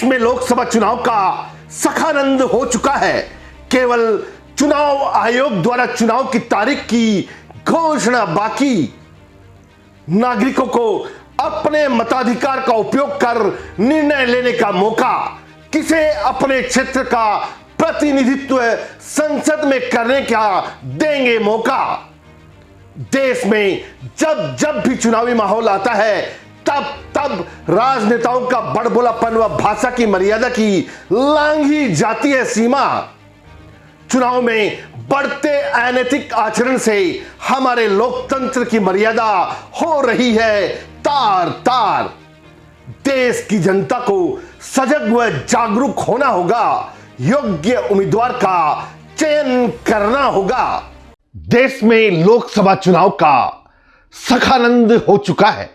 में लोकसभा चुनाव का सखानंद हो चुका है। केवल चुनाव आयोग द्वारा चुनाव की तारीख की घोषणा बाकी। नागरिकों को अपने मताधिकार का उपयोग कर निर्णय लेने का मौका, किसे अपने क्षेत्र का प्रतिनिधित्व संसद में करने का देंगे मौका। देश में जब जब भी चुनावी माहौल आता है तब तब राजनेताओं का बड़बोलापन व भाषा की मर्यादा की लांघी जाती है सीमा। चुनाव में बढ़ते अनैतिक आचरण से हमारे लोकतंत्र की मर्यादा हो रही है तार तार। देश की जनता को सजग व जागरूक होना होगा, योग्य उम्मीदवार का चयन करना होगा। देश में लोकसभा चुनाव का सखानंद हो चुका है।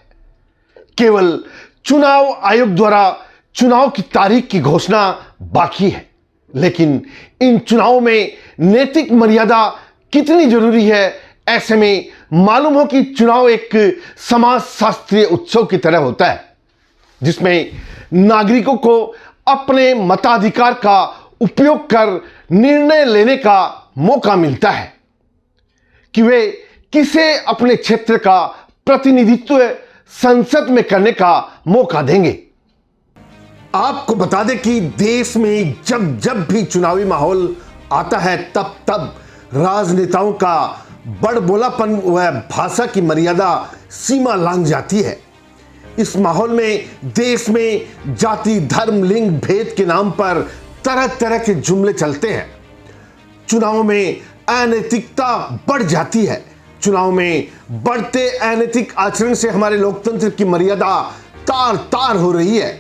केवल चुनाव आयोग द्वारा चुनाव की तारीख की घोषणा बाकी है, लेकिन इन चुनावों में नैतिक मर्यादा कितनी जरूरी है। ऐसे में मालूम हो कि चुनाव एक समाज शास्त्रीय उत्सव की तरह होता है, जिसमें नागरिकों को अपने मताधिकार का उपयोग कर निर्णय लेने का मौका मिलता है कि वे किसे अपने क्षेत्र का प्रतिनिधित्व संसद में करने का मौका देंगे। आपको बता दें कि देश में जब जब भी चुनावी माहौल आता है तब तब राजनेताओं का बड़बोलापन व भाषा की मर्यादा सीमा लांघ जाती है। इस माहौल में देश में जाति, धर्म, लिंग भेद के नाम पर तरह तरह के जुमले चलते हैं। चुनाव में अनैतिकता बढ़ जाती है। चुनाव में बढ़ते अनैतिक आचरण से हमारे लोकतंत्र की मर्यादा तार तार हो रही है।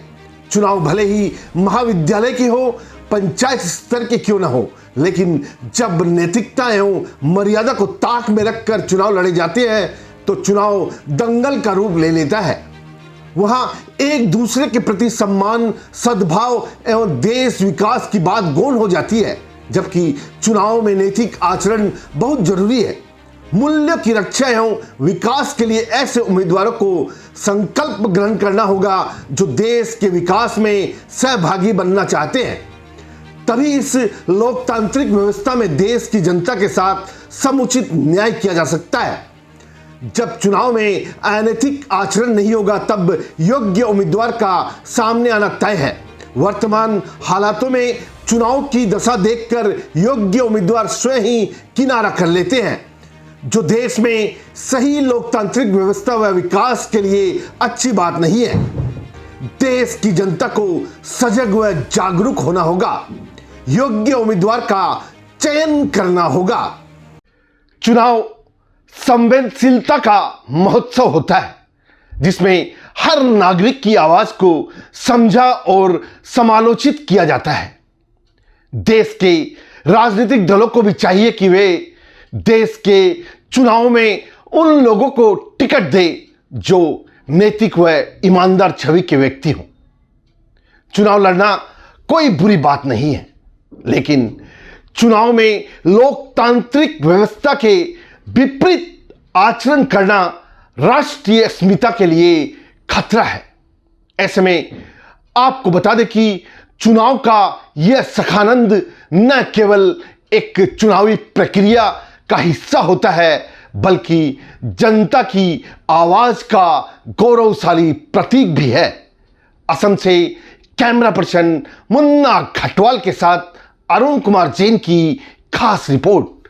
चुनाव भले ही महाविद्यालय की हो, पंचायत स्तर के क्यों ना हो, लेकिन जब नैतिकता एवं मर्यादा को ताक में रखकर चुनाव लड़े जाते हैं तो चुनाव दंगल का रूप ले लेता है। वहां एक दूसरे के प्रति सम्मान, सद्भाव एवं देश विकास की बात गौण हो जाती है, जबकि चुनाव में नैतिक आचरण बहुत जरूरी है। मूल्य की रक्षा एवं विकास के लिए ऐसे उम्मीदवारों को संकल्प ग्रहण करना होगा जो देश के विकास में सहभागी बनना चाहते हैं। तभी इस लोकतांत्रिक व्यवस्था में देश की जनता के साथ समुचित न्याय किया जा सकता है। जब चुनाव में अनैतिक आचरण नहीं होगा तब योग्य उम्मीदवार का सामने आना तय है। वर्तमान हालातों में चुनाव की दशा देखकर योग्य उम्मीदवार स्वयं ही किनारा कर लेते हैं, जो देश में सही लोकतांत्रिक व्यवस्था व विकास के लिए अच्छी बात नहीं है। देश की जनता को सजग व जागरूक होना होगा, योग्य उम्मीदवार का चयन करना होगा। चुनाव संवेदनशीलता का महोत्सव होता है, जिसमें हर नागरिक की आवाज को समझा और समालोचित किया जाता है। देश के राजनीतिक दलों को भी चाहिए कि वे देश के चुनाव में उन लोगों को टिकट दे जो नैतिक व ईमानदार छवि के व्यक्ति हों। चुनाव लड़ना कोई बुरी बात नहीं है, लेकिन चुनाव में लोकतांत्रिक व्यवस्था के विपरीत आचरण करना राष्ट्रीय अस्मिता के लिए खतरा है। ऐसे में आपको बता दें कि चुनाव का यह सखानंद न केवल एक चुनावी प्रक्रिया का हिस्सा होता है, बल्कि जनता की आवाज का गौरवशाली प्रतीक भी है। असम से कैमरा पर्सन मुन्ना खटवाल के साथ अरुण कुमार जैन की खास रिपोर्ट।